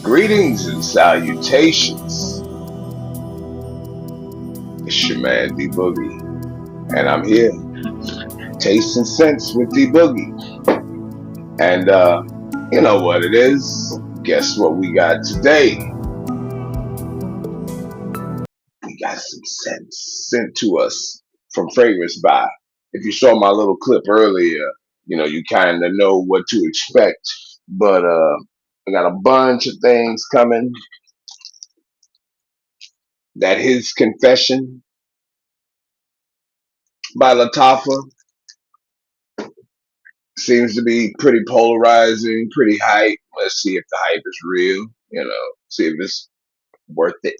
Greetings and salutations. It's your man D Boogie, and I'm here tasting scents with D Boogie. And you know what it is? Guess what we got today? We got some scents sent to us from Fragrancebuy. If you saw my little clip earlier, you kind of know what to expect. But I got a bunch of things coming. That His Confession by Lattafa seems to be pretty polarizing, pretty hype. Let's see if the hype is real, see if it's worth it.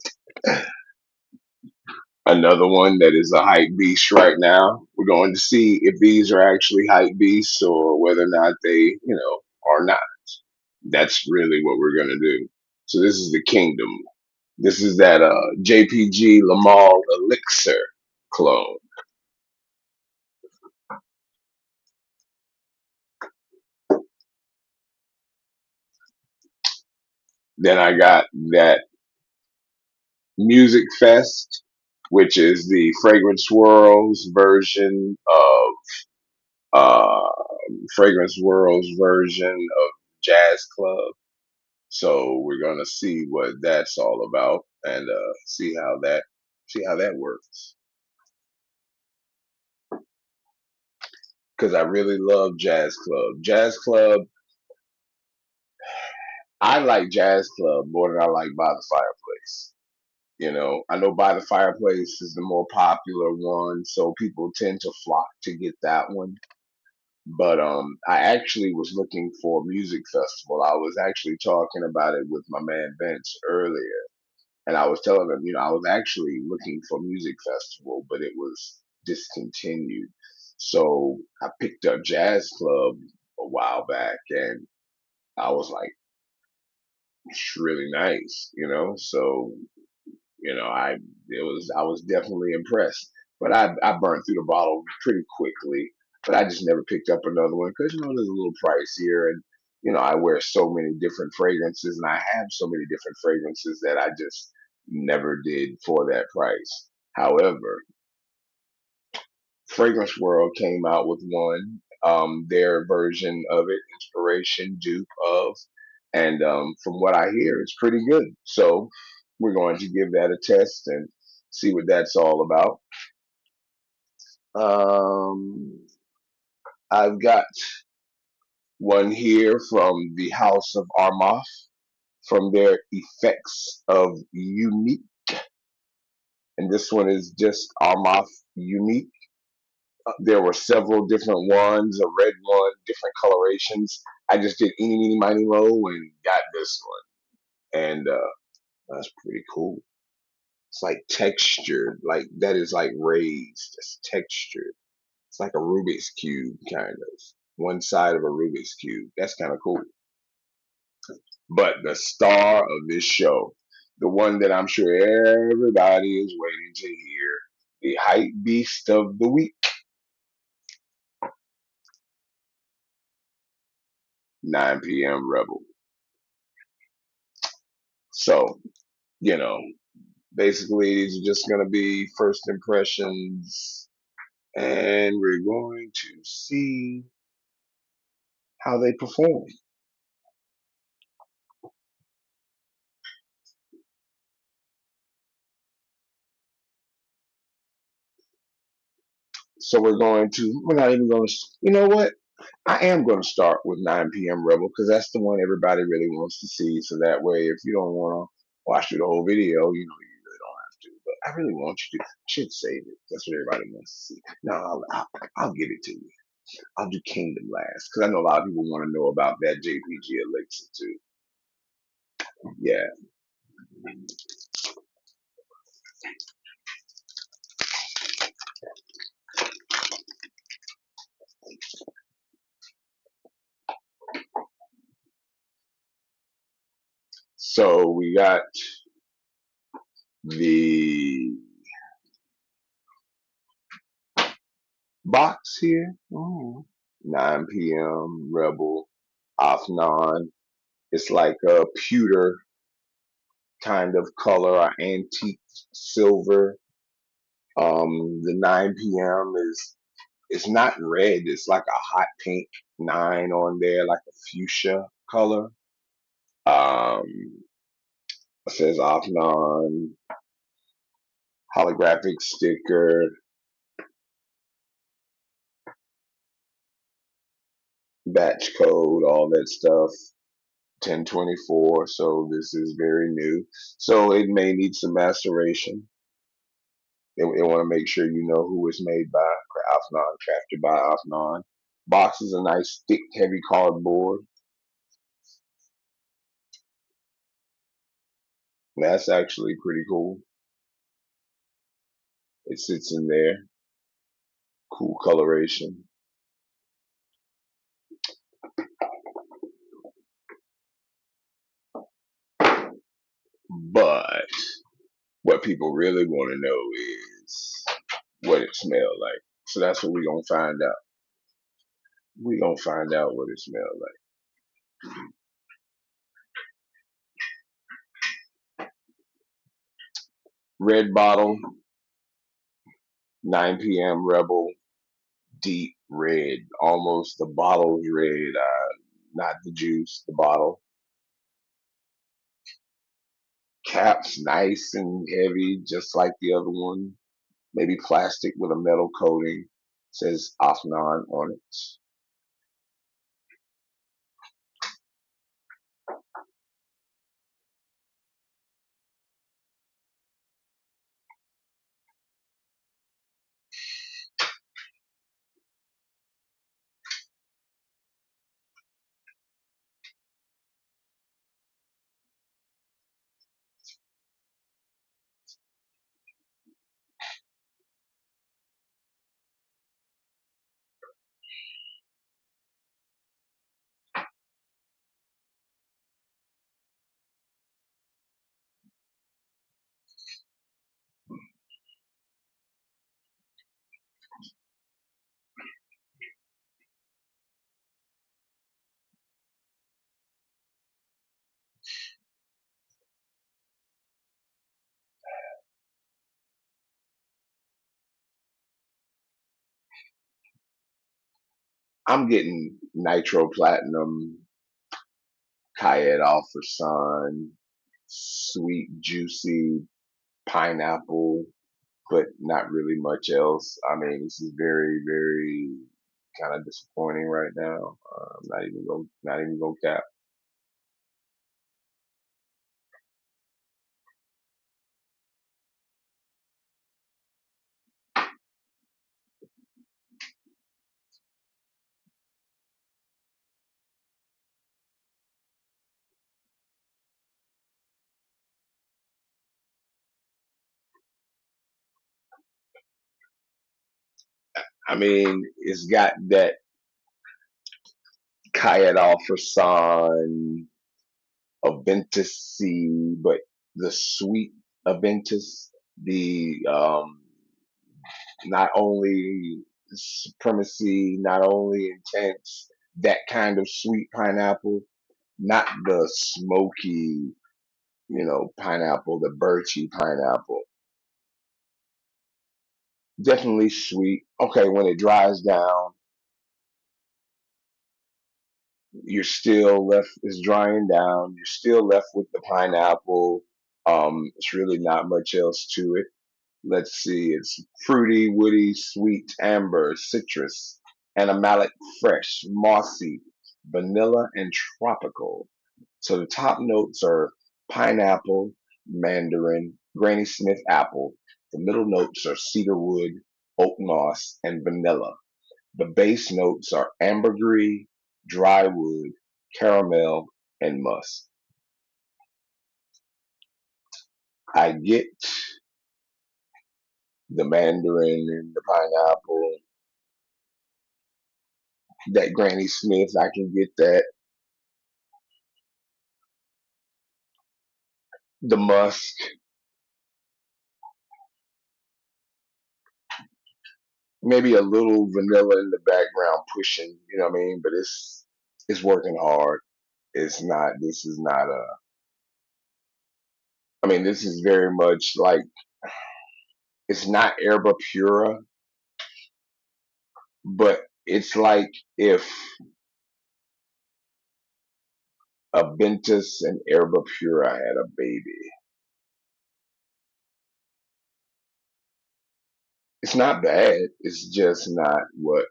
Another one that is a hype beast right now. We're going to see if these are actually hype beasts or whether or not they, are not. That's really what we're going to do. So this is the Kingdom. This is that JPG Lamal Elixir clone. Then I got that Music Fest, which is the Fragrance World's version of uh, Fragrance World's version of Jazz Club. So we're gonna see what that's all about and see how that works. Because I really love Jazz Club. Jazz Club, I like Jazz Club more than I like By the Fireplace. I know By the Fireplace is the more popular one, so people tend to flock to get that one. But I actually was looking for a music festival. I was actually talking about it with my man Vince earlier, and I was telling him, I was actually looking for a music festival, but it was discontinued. So I picked up Jazz Club a while back, and I was like, it's really nice, So I was definitely impressed. But I burned through the bottle pretty quickly. But I just never picked up another one because there's a little pricier, and I wear so many different fragrances, and I have so many different fragrances that I just never did for that price. However, Fragrance World came out with one, their version of it, inspiration, dupe of, and from what I hear, it's pretty good. So we're going to give that a test and see what that's all about. Um, I've got one here from the House of Armagh from their Effects of Unique, and this one is just Armagh Unique. There were several different ones, a red one, different colorations. I just did eeny, meeny, miny, mo, and got this one, and that's pretty cool. It's like textured, like that is like raised. It's textured. It's like a Rubik's cube, kind of. One side of a Rubik's cube. That's kind of cool. But the star of this show, the one that I'm sure everybody is waiting to hear, the hype beast of the week, 9 p.m. Rebel. So, you know, basically, these are just going to be first impressions, and we're going to see how they perform. So we're not even going to, you know what? I am going to start with 9 p.m. Rebel because that's the one everybody really wants to see. So that way, if you don't want to watch through the whole video, you really don't have to. But I really want you to. I should save it. That's what everybody wants to see. No, I'll give it to you. I'll do Kingdom last because I know a lot of people want to know about that JPG elixir too. Yeah. So we got the box here. 9 p.m. Rebel Afnan. It's like a pewter kind of color, or antique silver. The 9 p.m. is it's not red. It's like a hot pink 9 on there, like a fuchsia color. Um, it says Afnan, holographic sticker, batch code, all that stuff. 1024. So this is very new. So it may need some maceration. They want to make sure you know who it's made by. Afnan, crafted by Afnan. Box is a nice, thick, heavy cardboard. That's actually pretty cool. It sits in there. Cool coloration. But what people really want to know is what it smelled like. So that's what we're going to find out. We're going to find out what it smelled like. Red bottle, 9 p.m. Rebel, deep red, almost the bottle's red, not the juice, the bottle. Cap's nice and heavy, just like the other one. Maybe plastic with a metal coating. Says Afnan on it. I'm getting nitro platinum, Kayed Alpha Sun, sweet, juicy pineapple, but not really much else. I mean, this is very, very kind of disappointing right now. Not even gonna cap. I mean, it's got that Kayed Alpha Sun, Aventus, but the sweet Aventus, the not only supremacy, not only intense, that kind of sweet pineapple, not the smoky, pineapple, the birchy pineapple. Definitely sweet. Okay, when it dries down, you're still left, it's drying down, you're still left with the pineapple. It's really not much else to it. Let's see, it's fruity, woody, sweet, amber, citrus, animalic, fresh, mossy, vanilla, and tropical. So the top notes are pineapple, mandarin, Granny Smith apple. The middle notes are cedarwood, oak moss, and vanilla. The base notes are ambergris, dry wood, caramel, and musk. I get the mandarin and the pineapple, that Granny Smith, I can get that. The musk, maybe a little vanilla in the background pushing, you know what I mean? But it's working hard. It's not. This is not a. I mean, this is very much like it's not Herba Pura, but it's like if a Ventus and Herba Pura had a baby. It's not bad. It's just not what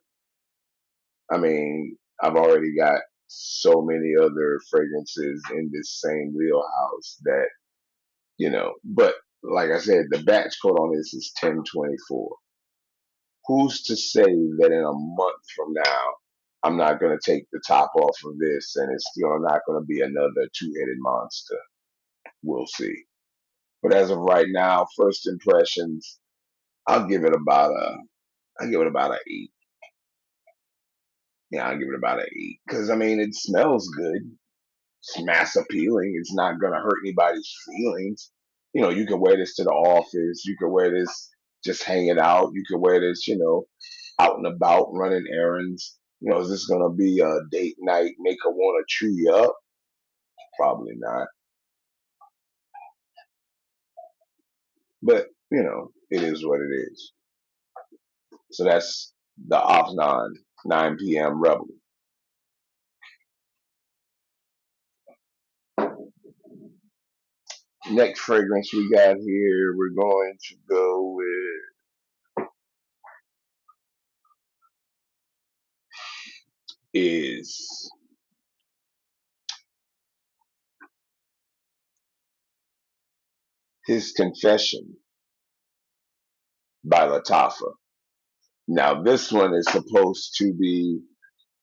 I mean. I've already got so many other fragrances in this same wheelhouse that But like I said, the batch code on this is 1024. Who's to say that in a month from now, I'm not going to take the top off of this and it's still not going to be another two-headed monster? We'll see. But as of right now, first impressions, I'll give it about a, I give it about an 8. Yeah, I'll give it about an 8 because I mean it smells good. It's mass appealing. It's not gonna hurt anybody's feelings. You can wear this to the office. You can wear this just hanging out. You can wear this, out and about running errands. Is this gonna be a date night? Make her want to chew you up? Probably not. But it is what it is. So that's the Afnan 9 p.m. Rebel. Next fragrance we got here, we're going to go with is His Confession by Lattafa. Now, this one is supposed to be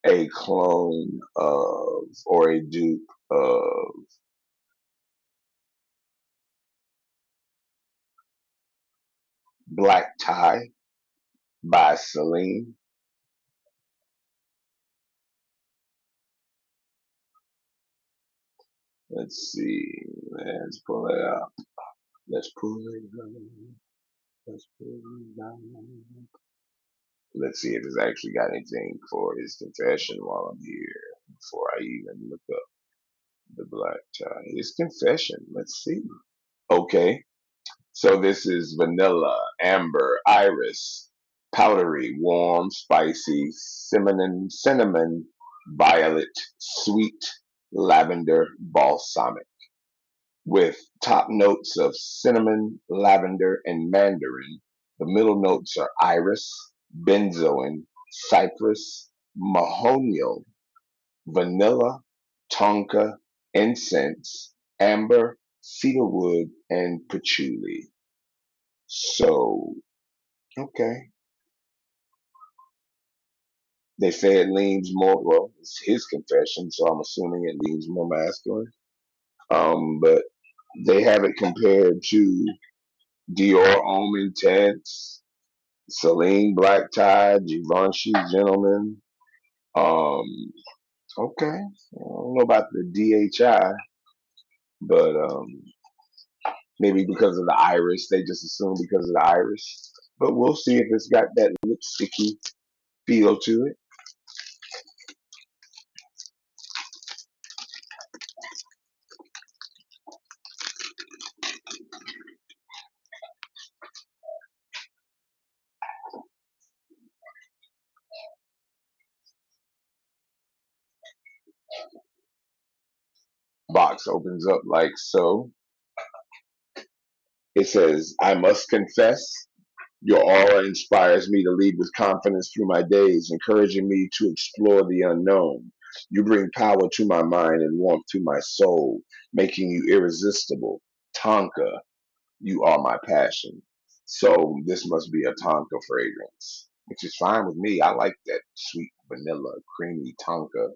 a clone of or a dupe of Black Tie by Celine. Let's see. Let's pull it up. Let's pull it up. Let's pull it up. Let's see if it's actually got anything for His Confession while I'm here before I even look up the Black Tie. His Confession. Let's see. Okay. So this is vanilla, amber, iris, powdery, warm, spicy, cinnamon, violet, sweet, lavender, balsamic, with top notes of cinnamon, lavender, and mandarin. The middle notes are iris, benzoin, cypress, mahonial, vanilla, tonka, incense, amber, cedarwood, and patchouli. So, okay. They say it leans more, well, it's his confession, so I'm assuming it leans more masculine. But they have it compared to Dior Homme Intense, Celine Black Tie, Givenchy Gentleman. Um, okay. I don't know about the DHI, but maybe because of the iris, they just assume because of the iris. But we'll see if it's got that lipsticky feel to it. Box opens up like so. It says, I must confess, your aura inspires me to lead with confidence through my days, encouraging me to explore the unknown. You bring power to my mind and warmth to my soul, making you irresistible. Tonka, you are my passion. So this must be a Tonka fragrance, which is fine with me. I like that sweet vanilla, creamy Tonka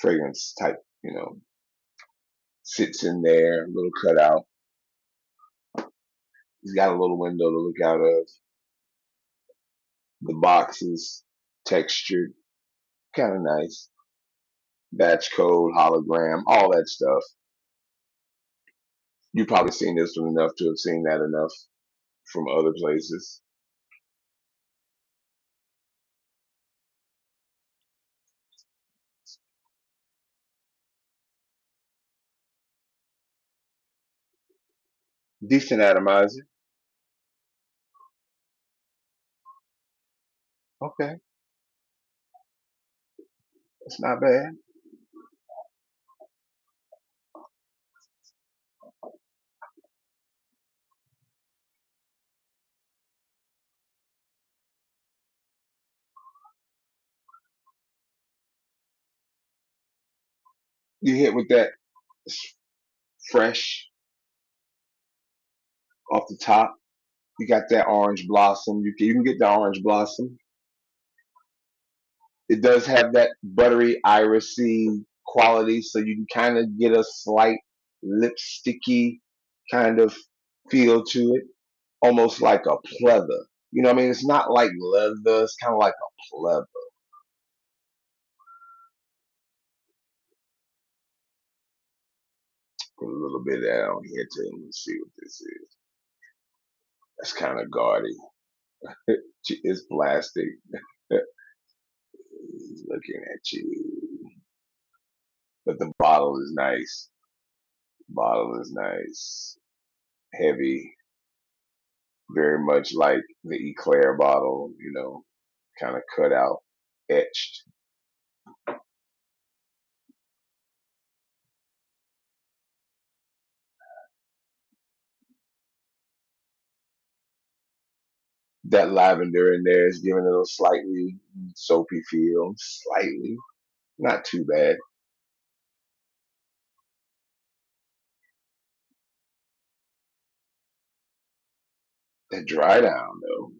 fragrance type, sits in there, a little cutout. He's got a little window to look out of. The box is textured, kind of nice. Batch code, hologram, all that stuff. You've probably seen this one enough to have seen that enough from other places. Decent atomizer. Okay, that's not bad. You hit with that fresh off the top. You got that orange blossom. You can even get the orange blossom. It does have that buttery irisy quality, so you can kind of get a slight lipsticky kind of feel to it, almost like a pleather. You know what I mean? It's not like leather. It's kind of like a pleather. Put a little bit of that on here too. Let's see what this is. That's kind of gaudy. It's plastic. He's looking at you. But the bottle is nice. Bottle is nice. Heavy. Very much like the Eclair bottle, kind of cut out, etched. That lavender in there is giving it a slightly soapy feel. Slightly. Not too bad. That dry down though.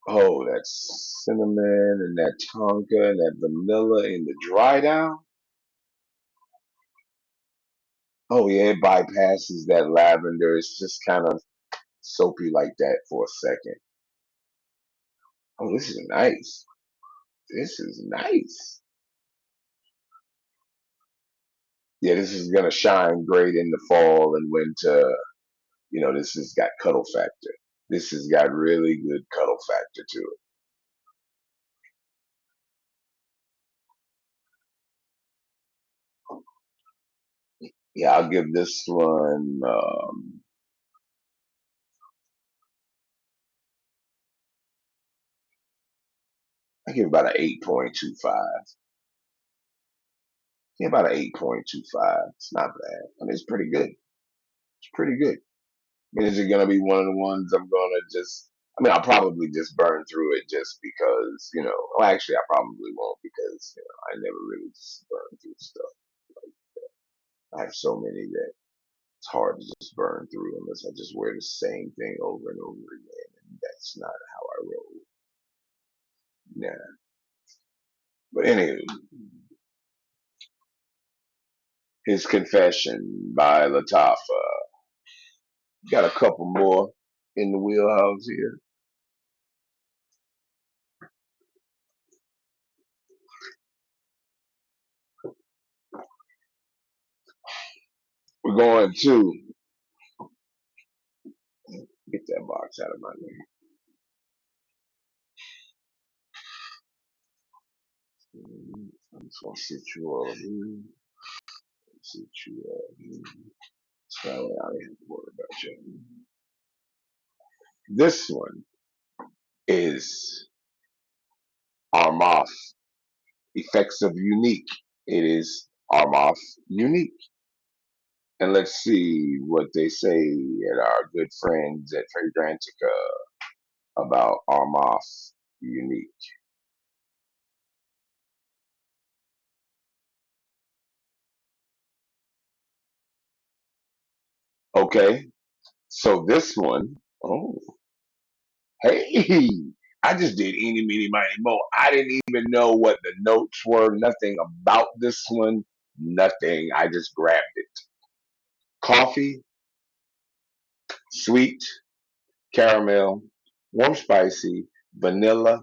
Oh, that cinnamon and that tonka and that vanilla in the dry down. Oh yeah, it bypasses that lavender. It's just kind of soapy like that for a second. Oh, this is nice. This is nice. Yeah, this is gonna shine great in the fall and winter. This has got cuddle factor. This has got really good cuddle factor to it. Yeah, I'll give this one. I give about an 8.25. Yeah, about an 8.25. It's not bad. I mean, it's pretty good. It's pretty good. I mean, is it gonna be one of the ones I'm gonna just? I mean, I'll probably just burn through it just because, Well, actually, I probably won't because I never really just burn through stuff. I have so many that it's hard to just burn through unless I just wear the same thing over and over again, and that's not how I roll. Nah. But anyway, His Confession by Lattafa. Got a couple more in the wheelhouse here. We're going to get that box out of my name. I'm just gonna sit you all here. Sit you all here. So I don't have to worry about you. This one is Armoth Effects of Unique. It is Armoth Unique. And let's see what they say at our good friends at Fragrantica about Armoth Unique. Okay, so this one, oh, hey, I just did eeny, meeny, miny, mo. I didn't even know what the notes were, nothing about this one, nothing. I just grabbed it. Coffee, sweet, caramel, warm spicy, vanilla,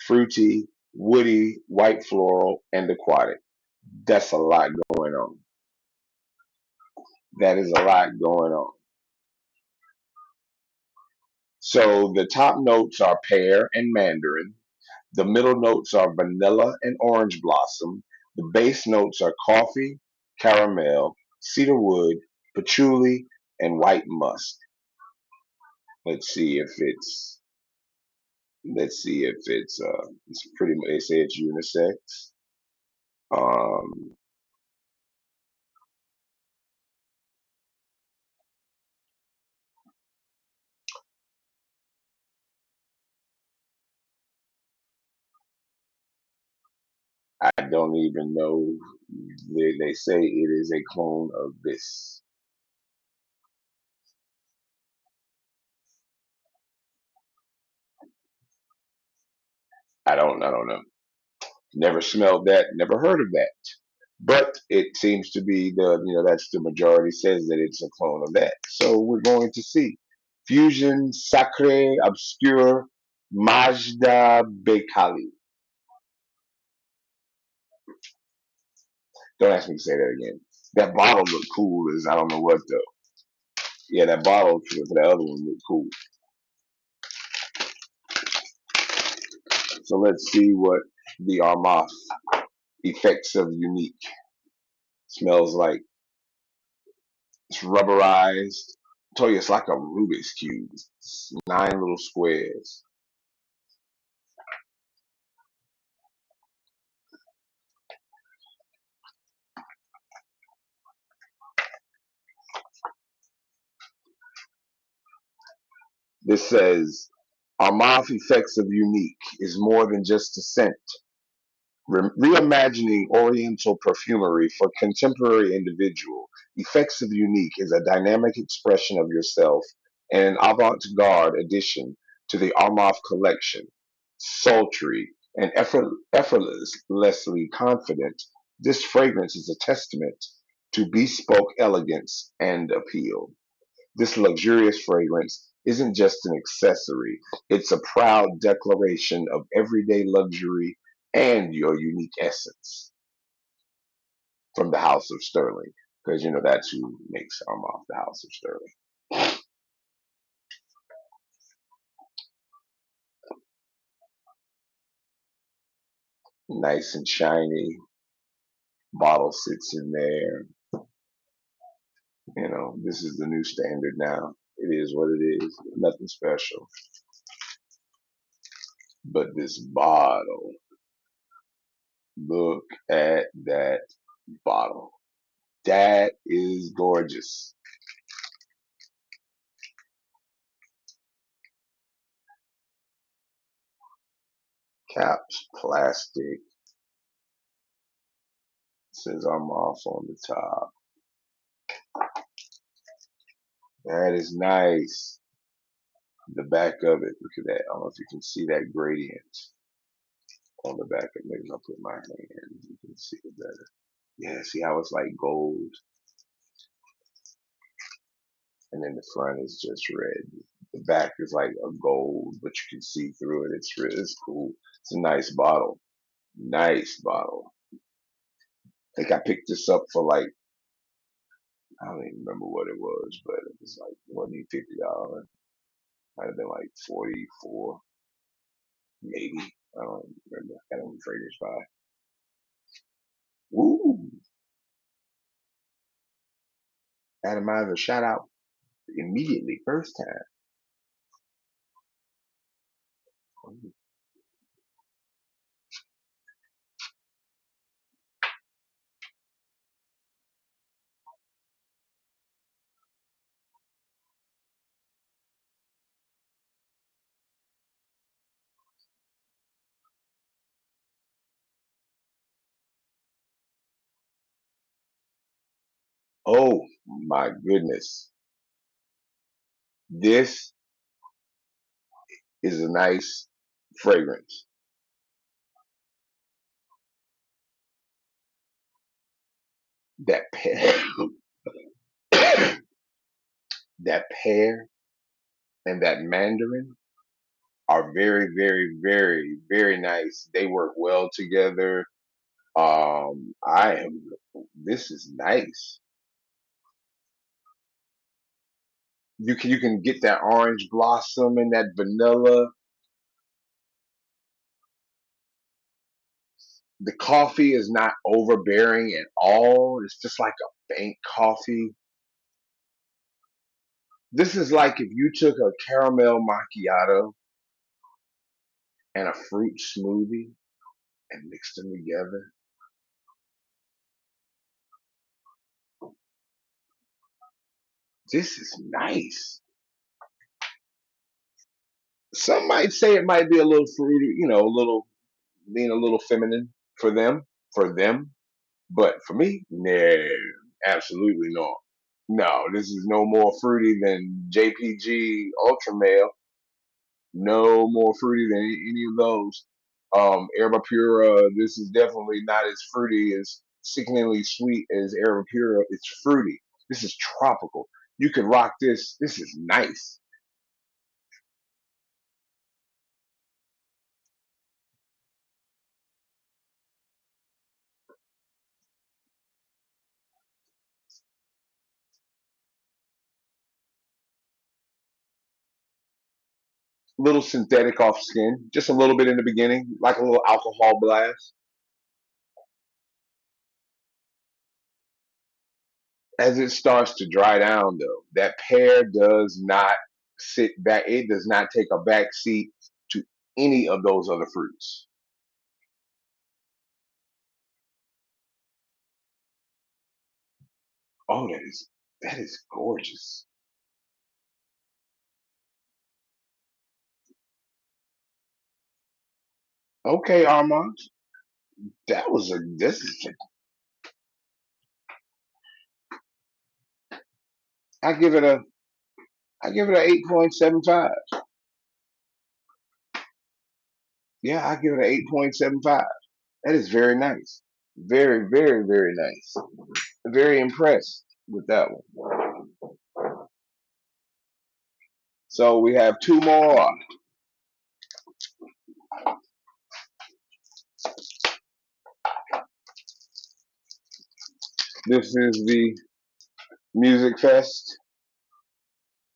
fruity, woody, white floral, and aquatic. That's a lot going on. That is a lot going on. So the top notes are pear and mandarin. The middle notes are vanilla and orange blossom. The base notes are coffee, caramel, cedarwood, patchouli, and white musk. Let's see if it's it's pretty much, they say it's unisex. Um, I don't even know. They say it is a clone of this. I don't know. Never smelled that. Never heard of that. But it seems to be that's the majority says that it's a clone of that. So we're going to see. Fusion Sacre Obscure Majda Bekali. Don't ask me to say that again. That bottle looked cool as I don't know what though. Yeah, that bottle for the other one looked cool. So let's see what the Armaf effects of unique smells like. It's rubberized. I told you it's like a Rubik's cube. It's 9 little squares. This says Armaf effects of unique is more than just a scent. Reimagining Oriental perfumery for contemporary individual, Effects of Unique is a dynamic expression of yourself and an avant-garde addition to the Armaf collection. Sultry and effortlessly confident, this fragrance is a testament to bespoke elegance and appeal. This luxurious fragrance isn't just an accessory, it's a proud declaration of everyday luxury and your unique essence from the House of Sterling. Because that's who makes Armagh, the House of Sterling. Nice and shiny. Bottle sits in there. This is the new standard now. It is what it is. Nothing special. But this bottle, look at that bottle. That is gorgeous. Caps, plastic. Says I'm off on the top. That is nice. The back of it, look at that. I don't know if you can see that gradient on the back of it. Maybe I'll put my hand. You can see it better. Yeah, see how it's like gold, and then the front is just red. The back is like a gold, but you can see through it. It's cool. It's a nice bottle. Nice bottle. I think I picked this up for like I don't even remember what it was, but it was like wasn't even $50. Might have been like 44, maybe. I don't remember. I don't Fragrancebuy. Ooh, Atomizer shout out immediately, first time. Oh my goodness. This is a nice fragrance. That pear, that pear and that mandarin are very, very, very, very nice. They work well together. I am. This is nice. You can get that orange blossom and that vanilla. The coffee is not overbearing at all. It's just like a bank coffee. This is like if you took a caramel macchiato and a fruit smoothie and mixed them together. This is nice. Some might say it might be a little fruity, a little being a little feminine for them, for them. But for me, no, absolutely not. No, this is no more fruity than JPG Ultra Male. No more fruity than any of those. Herba Pura, this is definitely not as fruity, as sickeningly sweet as Herba Pura. It's fruity. This is tropical. You could rock this. This is nice. Little synthetic off skin, just a little bit in the beginning, like a little alcohol blast. As it starts to dry down, though, that pear does not sit back. It does not take a back seat to any of those other fruits. Oh, that is gorgeous. Okay, Armand, that was a this is I give it a I give it a 8.75. Yeah, I give it an 8.75. That is very nice. Very, very, very nice. Very impressed with that one. So we have two more. This is the Music Fest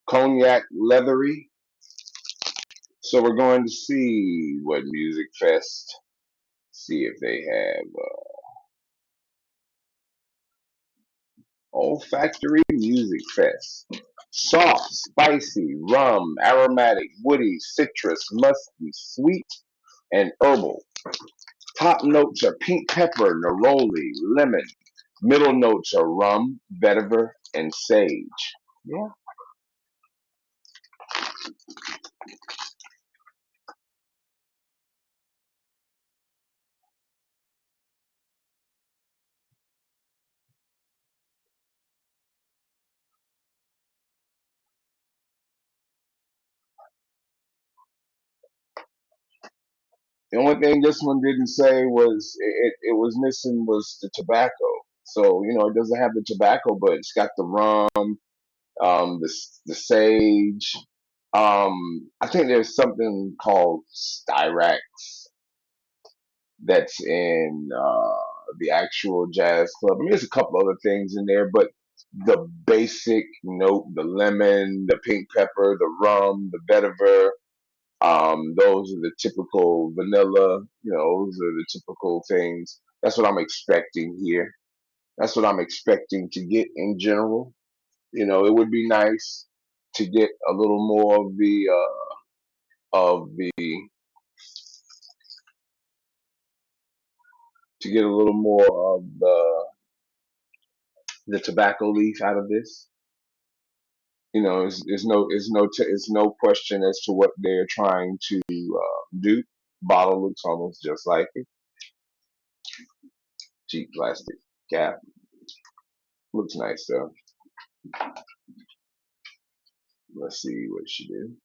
Cognac Leathery. So we're going to see what Music Fest, see if they have Olfactory Music Fest. Soft, spicy, rum, aromatic, woody, citrus, musky, sweet, and herbal. Top notes are pink pepper, neroli, lemon. Middle notes are rum, vetiver, and sage. Yeah. The only thing this one didn't say was it was missing was the tobacco. So it doesn't have the tobacco, but it's got the rum, the sage. I think there's something called styrax that's in the actual jazz club. I mean, there's a couple other things in there, but the basic note, the lemon, the pink pepper, the rum, the vetiver, those are the typical vanilla, those are the typical things. That's what I'm expecting here. That's what I'm expecting to get in general. It would be nice to get a little more of the to get a little more of the tobacco leaf out of this. It's no question as to what they're trying to do. Bottle looks almost just like it. Cheap plastic cap looks nice though. Let's see what she did.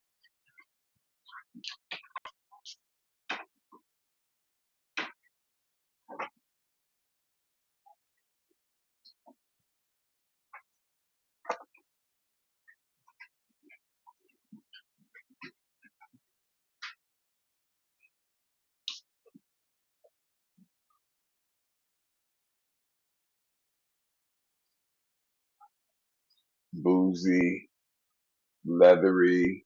Boozy, leathery.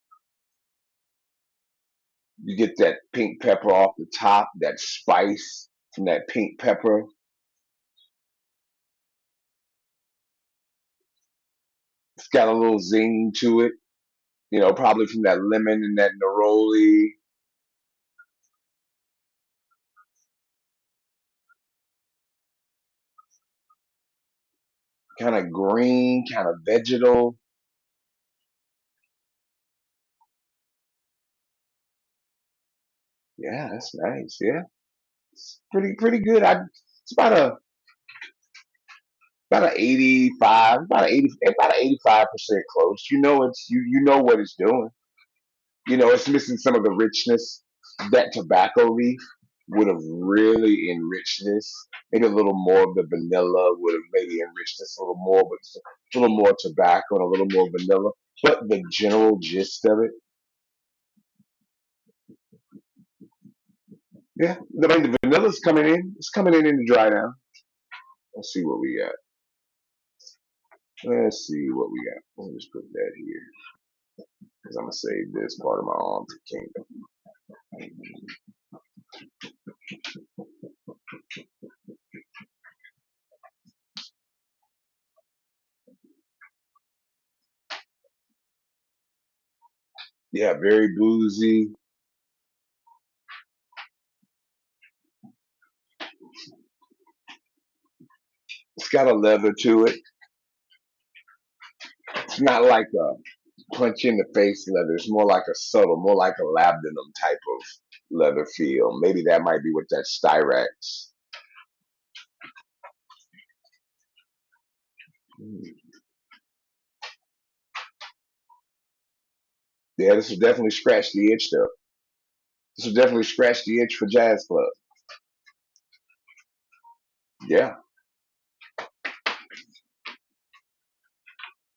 You get that pink pepper off the top, that spice. from that pink pepper. It's got a little zing to it, probably from that lemon and that neroli. Kind of green, kind of vegetal. Yeah, that's nice. Yeah, it's pretty good. It's about a 85, about a 85% close. You know what it's doing. It's missing some of the richness. That tobacco leaf would have really enriched this. Maybe a little more of the vanilla would have maybe enriched this a little more, but it's a little more tobacco and a little more vanilla. But the general gist of it, yeah. I mean, the vanilla's coming in. It's coming in the dry now. Let's see what we got. Let's see what we got. Let me just put that here because I'm gonna save this part of my arm for Kingdom. Yeah, very boozy. It's got a leather to it. It's not like a punch in the face leather. It's more like a subtle, more like a labdanum type of leather feel. Maybe that might be what that styrax. Yeah, this will definitely scratch the itch though. This will definitely scratch the itch for Jazz Club. Yeah,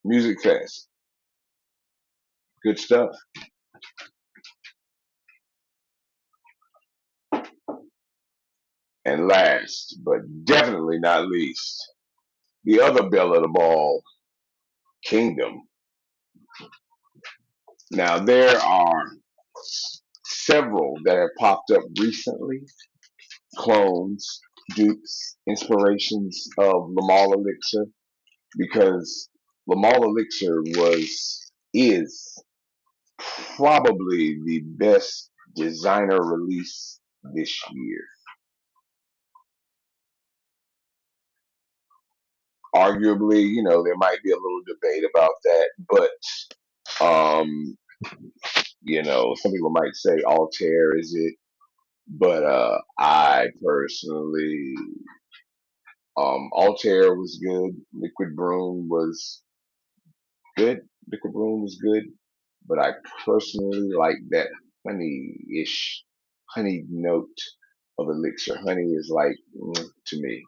Music Fest. Good stuff. And last, but definitely not least, the other belle of the ball, Kingdom. Now there are several that have popped up recently, clones, dupes, inspirations of Lamal Elixir, because Lamal Elixir is probably the best designer release this year. Arguably, there might be a little debate about that, but some people might say Altair is it, but I personally, Altair was good. Liquid Broom was good. Liquid Broom was good, but I personally like that honey-ish, honey note of Elixir. Honey is like to me.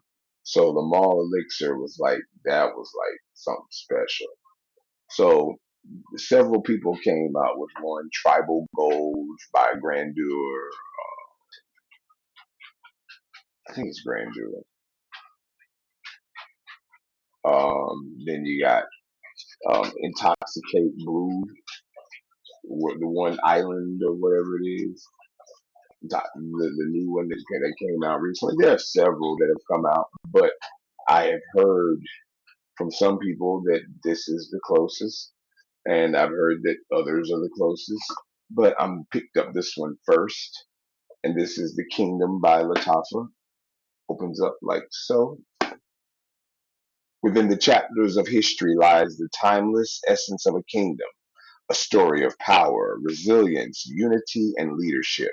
So the Mall Elixir was like that was like something special. So several people came out with one Tribal Gold by Grandeur. I think it's Grandeur. Then you got Intoxicate Blue, the one island or whatever it is. The new one that came out recently. There are several that have come out, but I have heard from some people that this is the closest, and I've heard that others are the closest. But I'm picked up this one first, and this is The Kingdom by Lattafa. Opens up like so. Within the chapters of history lies the timeless essence of a kingdom, a story of power, resilience, unity, and leadership,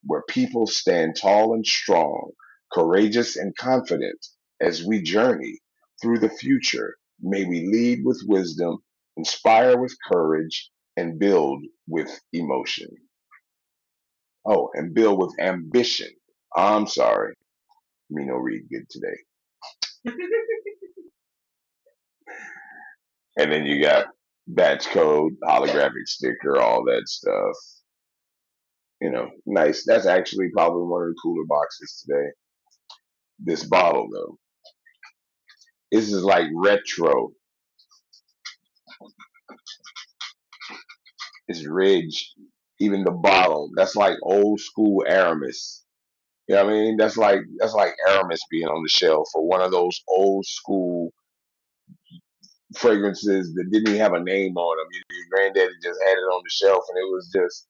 where people stand tall and strong, courageous and confident as we journey through the future. May we lead with wisdom, inspire with courage, and build with emotion. Oh, and build with ambition. I'm sorry. Me no read good today. And then you got batch code, holographic sticker, all that stuff. Nice. That's actually probably one of the cooler boxes today. This bottle though, this is like retro. It's ridged. Even the bottle, that's like old school Aramis. You know what I mean? That's like Aramis being on the shelf for one of those old school fragrances that didn't even have a name on them. Your granddaddy just had it on the shelf, and it was just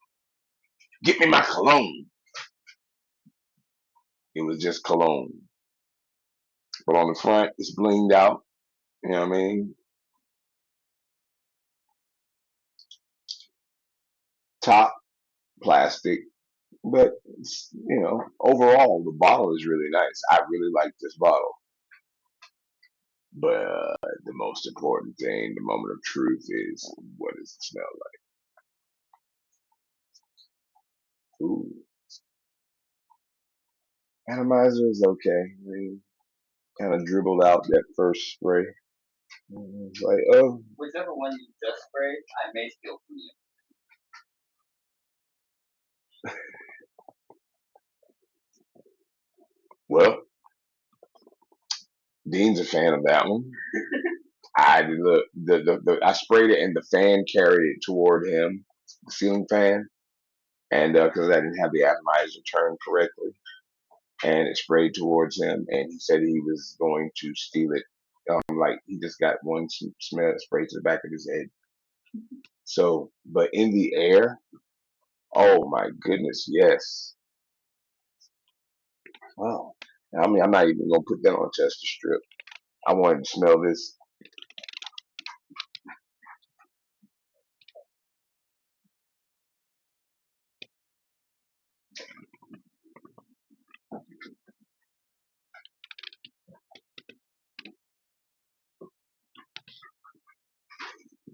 get me my cologne. It was just cologne, but on the front it's blinged out. You know what I mean? Top plastic, but overall the bottle is really nice. I really like this bottle. But the most important thing, the moment of truth, is what does it smell like? Ooh, atomizer is okay. I mean, kind of dribbled out that first spray. It's like, oh, whichever one you just sprayed, I may steal from you. well, Dean's a fan of that one. I look, I sprayed it and the fan carried it toward him, the ceiling fan, and because I didn't have the atomizer turned correctly, and it sprayed towards him, and he said he was going to steal it. Like he just got one smell spray to the back of his head. So, but in the air, oh my goodness, yes. Wow. I mean, I'm not even gonna put that on a tester strip. I wanted to smell this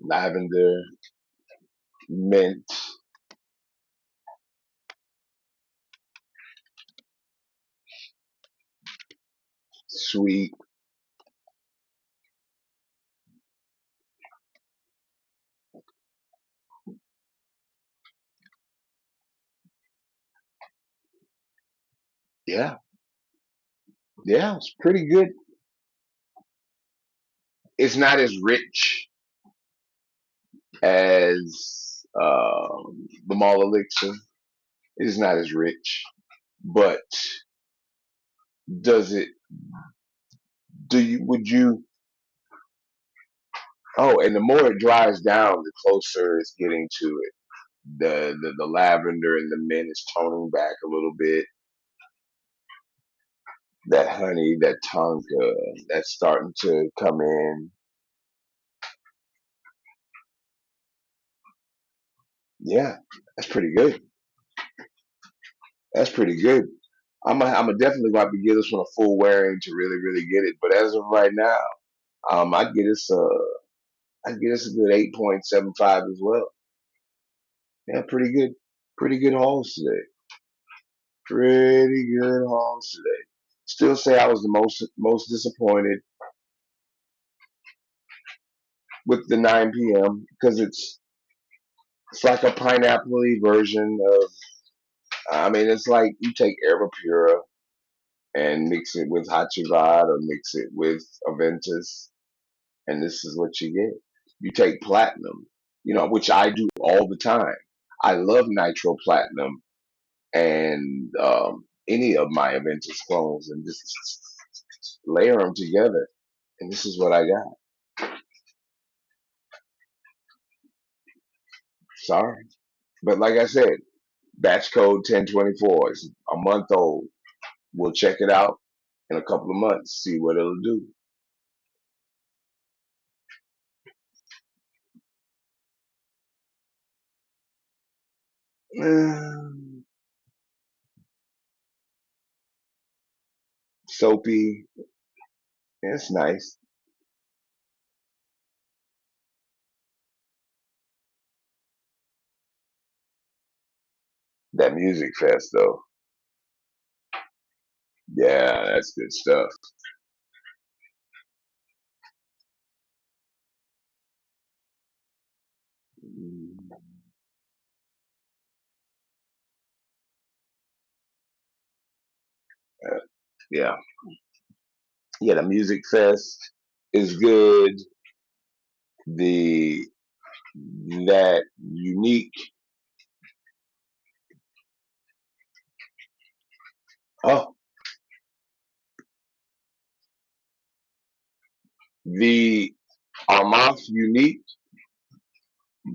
lavender, mint, sweet. Yeah, yeah, it's pretty good. It's not as rich as the mall elixir. It is not as rich, but does it? Do you? Would you? Oh, and the more it dries down, the closer it's getting to it. The lavender and the mint is toning back a little bit. That honey, that tonka, that's starting to come in. Yeah, that's pretty good. That's pretty good. I'm a definitely about to give this one a full wearing to really, really get it. But as of right now, I'd give this a good 8.75 as well. Yeah, pretty good. Pretty good hauls today. Pretty good hauls today. Still say I was the most disappointed with the 9 p.m. because it's like a pineapple version of. I mean, it's like you take Erba Pura and mix it with Hachivad or mix it with Aventus, and this is what you get. You take platinum, which I do all the time. I love nitro platinum and any of my Aventus clones and just layer them together, and this is what I got. Sorry, but like I said, batch code 1024 is a month old. We'll check it out in a couple of months, see what it'll do. Soapy, it's nice. That music fest though, yeah, that's good stuff. Mm, yeah, yeah, the music fest is good. The that unique Oh, the Armaf Unique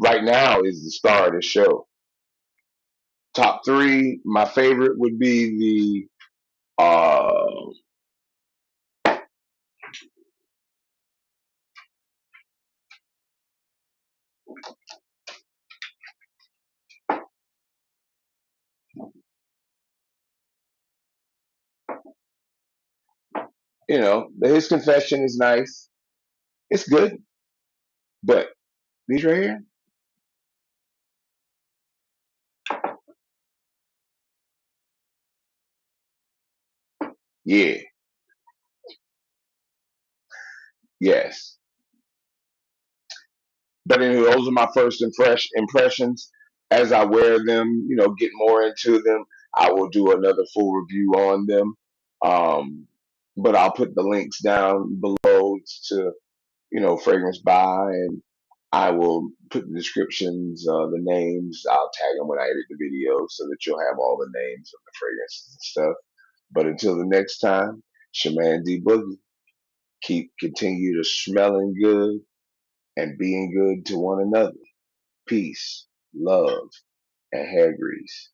right now is the star of the show. Top three, my favorite would be the His Confession is nice. It's good, but these right here, yeah, yes. But anyway, those are my first impressions. As I wear them, get more into them, I will do another full review on them. Um, but I'll put the links down below to Fragrance Buy, and I will put the descriptions, the names. I'll tag them when I edit the video so that you'll have all the names of the fragrances and stuff. But until the next time, Shaman D Boogie, continue to smelling good and being good to one another. Peace, love, and hair grease.